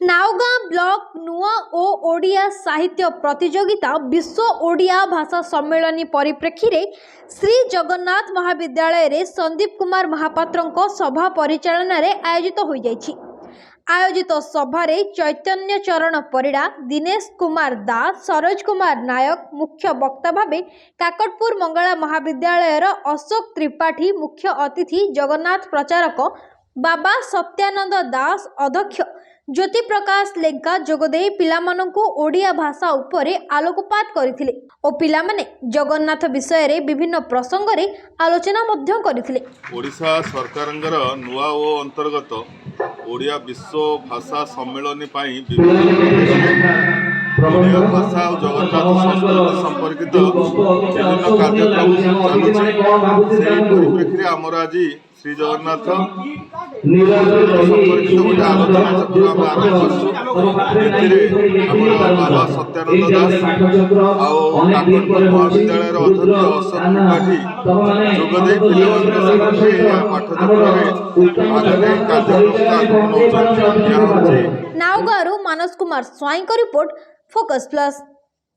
नाउगाँ block नुआ ओ ओडिया साहित्य प्रतियोगिता विश्व ओडिया भाषा सम्मेलन परिप्रेक्षी रे श्री जगन्नाथ महाविद्यालय रे संदीप कुमार महापात्र सभा परिचालन रे आयोजित हो जाइछि। आयोजित सभा रे चैतन्य चरण परिड़ा, दिनेश कुमार दास, सरोज कुमार नायक मुख्य वक्ता भावे, काकटपुर मंगला महाविद्यालय अशोक त्रिपाठी मुख्य अतिथि, जगन्नाथ प्रचारक बाबा सत्यानंद दास अध्यक्ष, ज्योति प्रकाश लेंका जोगदे पिलामानंकु ओडिया भाषा उपरे आलोकपात करथिले ओ पिलामाने जगन्नाथ विषय रे विभिन्न प्रसंग रे आलोचना मध्य करथिले। ओडिशा सरकारंगर नुआ ओ अंतर्गत ओडिया विश्व भाषा सम्मेलन पाई ओडिया भाषा और जगन्नाथ संस्कृति संपर्कित विभिन्न कार्यक्रम चलुछि। परिप्रेक्षी आमर आज श्री जगन्नाथ संपर्कित गोटे आलोचना चक्र आम आरम्भ कर बाबा सत्यानंद दास और काकटपुर महाविद्यालय अध्यक्ष अशोक त्रिपाठी जोगदे पिला पाठचक्र कार्यक्रम। नाउगारू मानस कुमार स्वाई को रिपोर्ट, फोकस प्लस।